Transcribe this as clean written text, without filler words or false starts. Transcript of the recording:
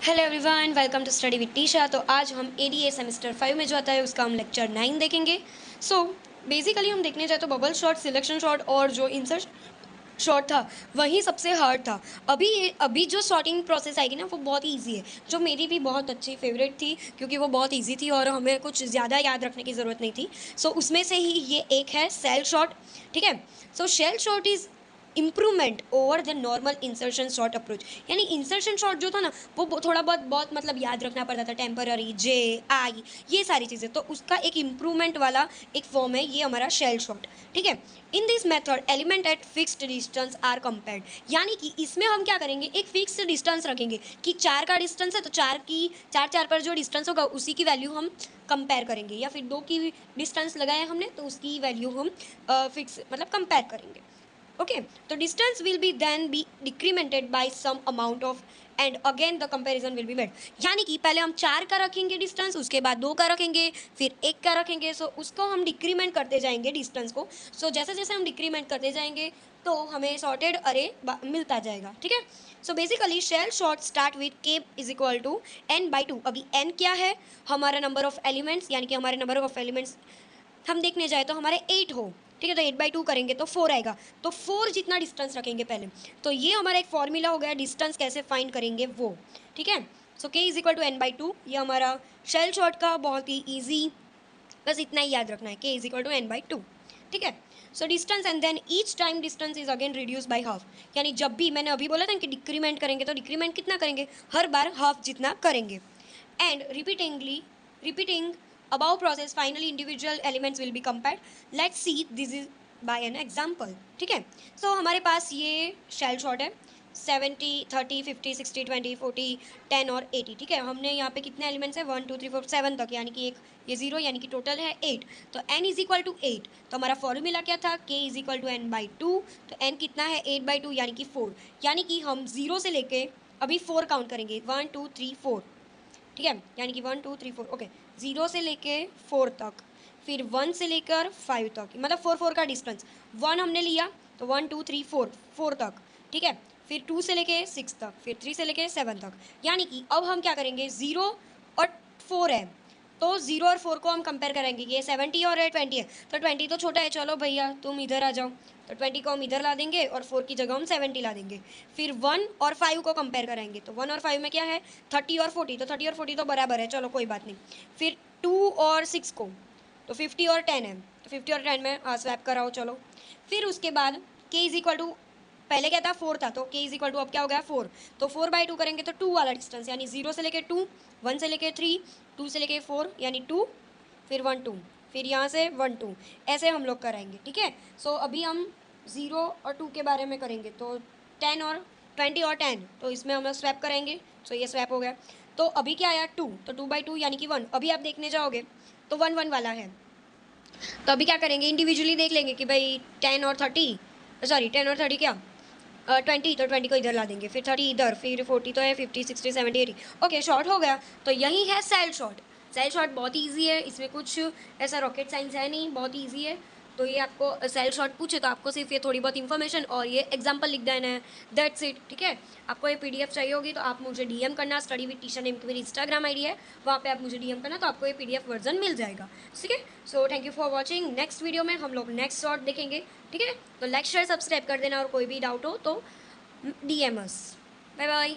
Hello everyone, welcome to study with Tisha. तो आज हम एडीए सेमेस्टर 5 में जो आता है उसका हम लेक्चर 9 देखेंगे। सो बेसिकली हम देखने जाए तो बबल शॉट, सिलेक्शन शॉट और जो इंसर्ट शॉट था वही सबसे हार्ड था। अभी जो शॉटिंग प्रोसेस आएगी ना वो बहुत ही ईजी है, जो मेरी भी बहुत अच्छी फेवरेट थी क्योंकि वो बहुत ईजी थी और हमें कुछ ज़्यादा याद रखने की ज़रूरत नहीं थी। सो उसमें से ही ये एक है सेल शॉट। ठीक है। So shell sort is improvement over the normal insertion sort approach. यानी इंसर्शन शॉट जो था ना वो थोड़ा बहुत मतलब याद रखना पड़ता था, टेम्पररी, जे, आई, ये सारी चीज़ें। तो उसका एक इम्प्रूवमेंट वाला एक फॉर्म है ये हमारा शेल शॉट। ठीक है। In this method element at fixed distance are compared. यानी कि इसमें हम क्या करेंगे, एक फिक्स्ड डिस्टेंस रखेंगे कि 4 का डिस्टेंस है तो 4 पर जो डिस्टेंस होगा उसी की वैल्यू हम कंपेयर करेंगे, या फिर 2 की डिस्टेंस लगाया हमने तो उसकी वैल्यू हम फिक्स मतलब कंपेयर करेंगे। ओके। तो distance will be then be decremented by some amount of and again the comparison will be made. यानी कि पहले हम 4 का रखेंगे डिस्टेंस, उसके बाद 2 का रखेंगे, फिर 1 का रखेंगे। सो उसको हम डिक्रीमेंट करते जाएंगे डिस्टेंस को। सो जैसे जैसे हम डिक्रीमेंट करते जाएंगे तो हमें सॉर्टेड अरे मिलता जाएगा। ठीक है। So basically shell sort start with k is equal to n/2। अभी n क्या है, हमारा नंबर ऑफ एलिमेंट्स, यानी कि हमारे नंबर ऑफ एलिमेंट्स हम देखने जाए तो हमारे 8 हो। ठीक है। तो 8/2 करेंगे तो 4 आएगा। तो 4 जितना डिस्टेंस रखेंगे पहले। तो ये हमारा एक फॉर्मूला हो गया डिस्टेंस कैसे फाइंड करेंगे वो। ठीक है। So k is equal to n/2, ये हमारा शेल शॉट का बहुत ही ईजी, बस इतना ही याद रखना है, k is equal to n/2। ठीक है। So distance and then each time distance is again reduce by half. यानी जब भी मैंने अभी बोला था कि डिक्रीमेंट करेंगे तो डिक्रीमेंट कितना करेंगे, हर बार हाफ जितना करेंगे। And repeating above process finally individual elements will be compared. Let's see this is by an example. ठीक है। सो हमारे पास ये शेल शॉट है 70, 30, 50, 60, 20, 40, 10 और 80। ठीक है। हमने यहाँ पे कितने एलिमेंट्स हैं, 1 2 3 4 7 तक, यानी कि एक ये 0, यानी कि टोटल है 8। तो n इज इक्वल टू 8। तो हमारा फॉर्मूला क्या था, k is equal to n/2। तो n कितना है 8/2, यानी कि 4। यानी कि हम 0 से लेके अभी 4 काउंट करेंगे, 1 2 3 4। ठीक है। यानी कि 1 2 3 4। ओके। 0 से लेके 4 तक, फिर 1 से लेकर 5 तक, मतलब 4 का डिस्टेंस। 1 हमने लिया तो 1 2 3 4 4 तक। ठीक है। फिर 2 से लेके 6 तक, फिर 3 से लेके 7 तक। यानी कि अब हम क्या करेंगे, 0 और 4 है तो 0 और 4 को हम कंपेयर करेंगे, ये 70 और 20 है। तो 20 तो छोटा है, चलो भैया तुम इधर आ जाओ। तो 20 को हम इधर ला देंगे और 4 की जगह हम 70 ला देंगे। फिर 1 और 5 को कंपेयर करेंगे तो 1 और 5 में क्या है, 30 और 40। तो 30 और 40 तो बराबर है, चलो कोई बात नहीं। फिर 2 और 6 को, तो 50 और 10 है, तो 50 और 10 में स्वैप कराओ चलो। फिर उसके बाद k इज इक्वल टू, पहले क्या था 4 था, तो k इज इक्वल टू अब क्या हो गया 4। तो 4/2 करेंगे तो 2 वाला डिस्टेंस, यानी 0 से लेके 2, 1 से लेके 3, 2 से लेके 4, यानी 2, फिर 1 2, फिर यहाँ से 1 2, ऐसे हम लोग कराएंगे। ठीक है। सो अभी हम 0 और 2 के बारे में करेंगे तो 10 और 20 और 10, तो इसमें हम लोग स्वैप करेंगे। सो ये स्वैप हो गया। तो अभी क्या आया 2, तो 2/2 यानी कि 1। अभी आप देखने जाओगे तो 1 1 वाला है। तो अभी क्या करेंगे, इंडिविजुअली देख लेंगे कि भाई 10 और 30, सॉरी 10 और 30 क्या 20, तो 20 को इधर ला देंगे, फिर 30 इधर, फिर 40 तो है, 50 60 70 80। ओके, शॉर्ट हो गया। तो यही है सेल शॉट। सेल शॉट बहुत ईजी है, इसमें कुछ ऐसा रॉकेट साइंस है नहीं, बहुत ईजी है। तो ये आपको सेल शॉट पूछे तो आपको सिर्फ ये थोड़ी बहुत इन्फॉर्मेशन और ये एग्जाम्पल लिख देना है, दैट्स इट। ठीक है। आपको ये PDF चाहिए होगी तो आप मुझे DM करना, स्टडी विद टीचर नेम की मेरी इंस्टाग्राम ID है, वहाँ पे आप मुझे DM करना, तो आपको ये PDF वर्जन मिल जाएगा। ठीक है। So thank you for watching. Next video में हम लोग नेक्स्ट शॉट देखेंगे। ठीक है। तो लाइक शेयर सब्सक्राइब कर देना और कोई भी डाउट हो तो DM us. Bye bye.